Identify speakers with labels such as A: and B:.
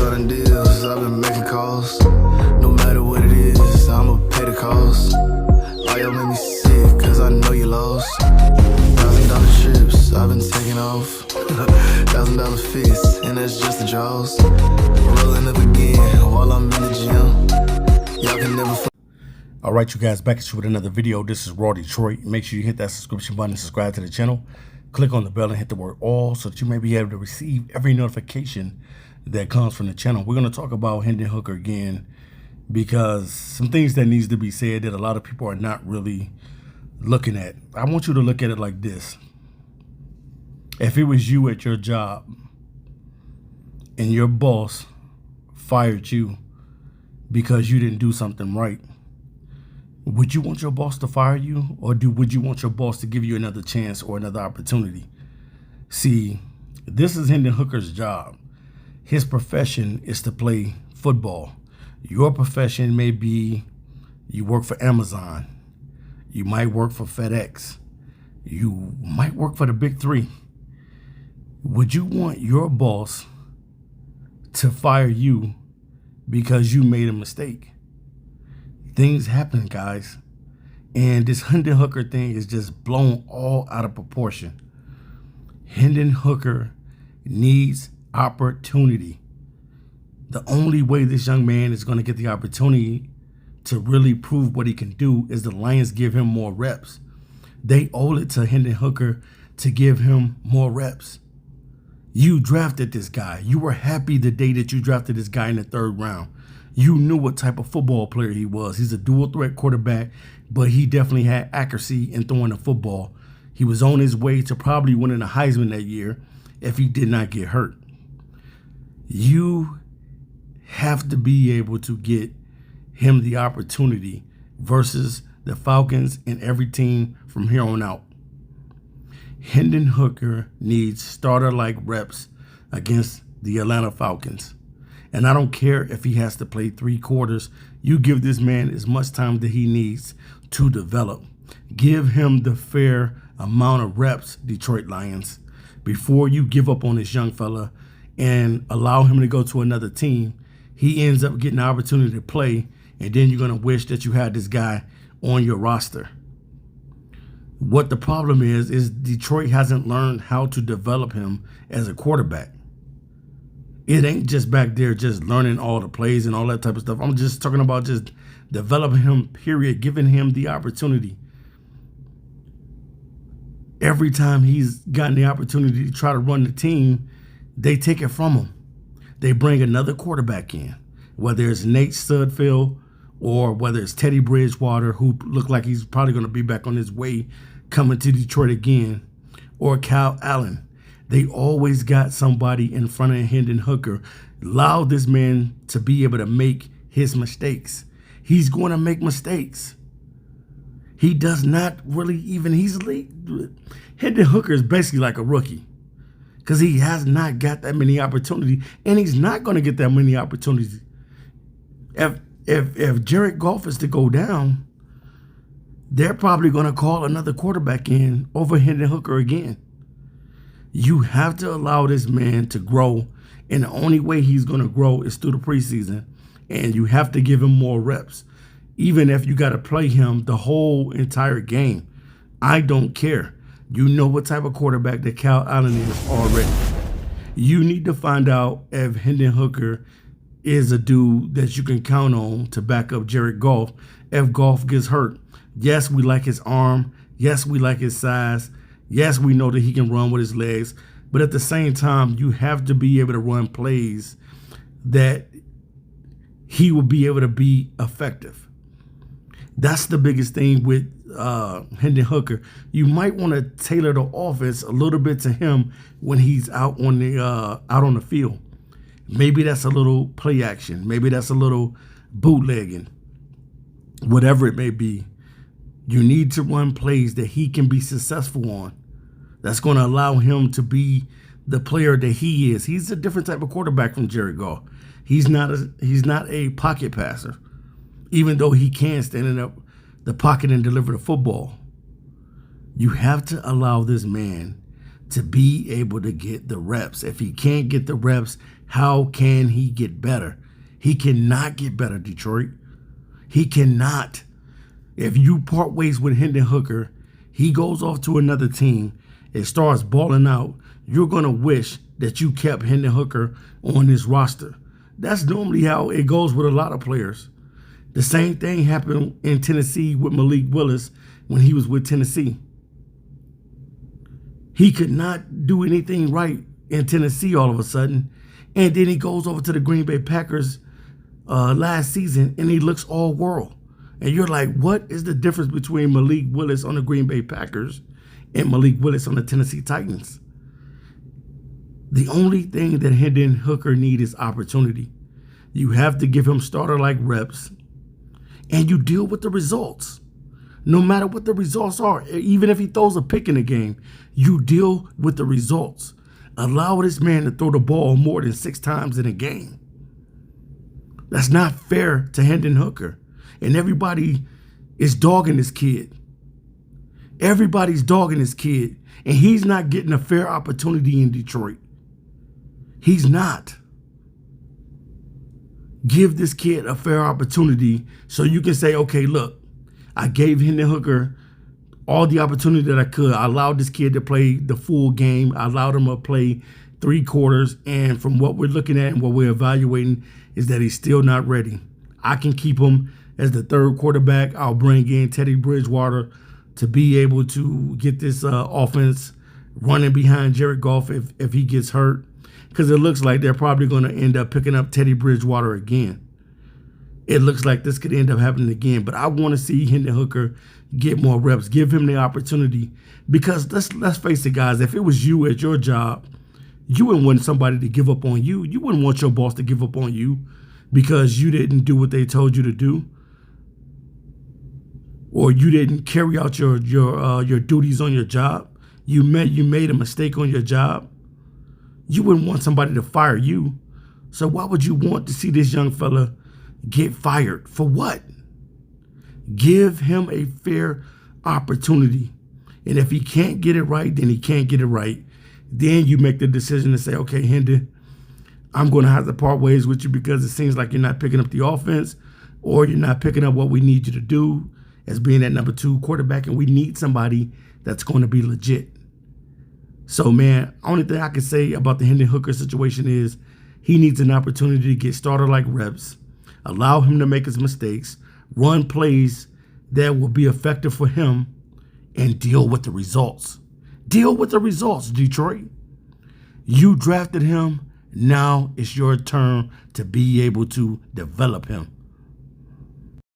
A: starting deals, I've been making calls. No matter what it is, I'ma pay the cost. Why y'all make me sick, cause I know you lost. $1,000 trips, I've been taking off. $1,000 fits, and that's just the jaws. Rolling up again while I'm in the gym. Y'all can never.
B: All right, you guys, back at you with another video. This is Raw Detroit. Make sure you hit that subscription button and subscribe to the channel. Click on the bell and hit the word all so that you may be able to receive every notification that comes from the channel. We're going to talk about Hendon Hooker again because some things that needs to be said that a lot of people are not really looking at. I want you to look at it like this. If it was you at your job and your boss fired you because you didn't do something right, would you want your boss to fire you, or would you want your boss to give you another chance or another opportunity? See, this is Hendon Hooker's job. His profession is to play football. Your profession may be you work for Amazon. You might work for FedEx. You might work for the big three. Would you want your boss to fire you because you made a mistake? Things happen, guys. And this Hendon Hooker thing is just blown all out of proportion. Hendon Hooker needs opportunity. The only way this young man is going to get the opportunity to really prove what he can do is the Lions give him more reps. They owe it to Hendon Hooker to give him more reps. You drafted this guy. You were happy the day that you drafted this guy in the 3rd round. You knew what type of football player he was. He's a dual threat quarterback, but he definitely had accuracy in throwing the football. He was on his way to probably winning the Heisman that year if he did not get hurt. You have to be able to get him the opportunity versus the Falcons and every team from here on out. Hendon Hooker needs starter-like reps against the Atlanta Falcons. And I don't care if he has to play 3 quarters. You give this man as much time that he needs to develop. Give him the fair amount of reps, Detroit Lions, before you give up on this young fella and allow him to go to another team. He ends up getting the opportunity to play, and then you're going to wish that you had this guy on your roster. What the problem is Detroit hasn't learned how to develop him as a quarterback. It ain't just back there just learning all the plays and all that type of stuff. I'm just talking about just developing him, period, giving him the opportunity. Every time he's gotten the opportunity to try to run the team, they take it from him. They bring another quarterback in, whether it's Nate Sudfeld or whether it's Teddy Bridgewater, who looked like he's probably going to be back on his way coming to Detroit again, or Kyle Allen. They always got somebody in front of Hendon Hooker. Allow this man to be able to make his mistakes. He's going to make mistakes. He does not really even, Hendon Hooker is basically like a rookie because he has not got that many opportunities, and he's not going to get that many opportunities. If Jared Goff is to go down, they're probably going to call another quarterback in over Hendon Hooker again. You have to allow this man to grow, and the only way he's going to grow is through the preseason, and you have to give him more reps, even if you got to play him the whole entire game. I don't care. You know what type of quarterback that Kyle Allen is already. You need to find out if Hendon Hooker is a dude that you can count on to back up Jared Goff if Goff gets hurt. Yes, we like his arm. Yes, we like his size. Yes, we know that he can run with his legs, but at the same time, you have to be able to run plays that he will be able to be effective. That's the biggest thing with Hendon Hooker. You might want to tailor the offense a little bit to him when he's out on the field. Maybe that's a little play action. Maybe that's a little bootlegging. Whatever it may be. You need to run plays that he can be successful on. That's going to allow him to be the player that he is. He's a different type of quarterback from Jared Goff. He's not a pocket passer, even though he can stand in the pocket and deliver the football. You have to allow this man to be able to get the reps. If he can't get the reps, how can he get better? He cannot get better, Detroit. He cannot. If you part ways with Hendon Hooker, he goes off to another team and starts balling out, you're going to wish that you kept Hendon Hooker on this roster. That's normally how it goes with a lot of players. The same thing happened in Tennessee with Malik Willis when he was with Tennessee. He could not do anything right in Tennessee all of a sudden, and then he goes over to the Green Bay Packers last season, and he looks all world. And you're like, what is the difference between Malik Willis on the Green Bay Packers and Malik Willis on the Tennessee Titans? The only thing that Hendon Hooker needs is opportunity. You have to give him starter-like reps, and you deal with the results. No matter what the results are, even if he throws a pick in the game, you deal with the results. Allow this man to throw the ball more than 6 times in a game. That's not fair to Hendon Hooker. And everybody is dogging this kid. Everybody's dogging this kid. And he's not getting a fair opportunity in Detroit. He's not. Give this kid a fair opportunity so you can say, okay, look, I gave Hendon Hooker all the opportunity that I could. I allowed this kid to play the full game. I allowed him to play 3 quarters. And from what we're looking at and what we're evaluating is that he's still not ready. I can keep him as the 3rd quarterback. I'll bring in Teddy Bridgewater to be able to get this offense running behind Jared Goff if he gets hurt. Because it looks like they're probably going to end up picking up Teddy Bridgewater again. It looks like this could end up happening again. But I want to see Hendon Hooker get more reps. Give him the opportunity. Because let's face it, guys. If it was you at your job, you wouldn't want somebody to give up on you. You wouldn't want your boss to give up on you because you didn't do what they told you to do, or you didn't carry out your duties on your job. You made a mistake on your job. You wouldn't want somebody to fire you. So why would you want to see this young fella get fired? For what? Give him a fair opportunity. And if he can't get it right, then he can't get it right. Then you make the decision to say, okay, Hendon, I'm going to have to part ways with you because it seems like you're not picking up the offense, or you're not picking up what we need you to do as being that number 2 quarterback, and we need somebody that's going to be legit. So, man, only thing I can say about the Hendon Hooker situation is he needs an opportunity to get starter-like reps, allow him to make his mistakes, run plays that will be effective for him, and deal with the results. Deal with the results, Detroit. You drafted him. Now it's your turn to be able to develop him.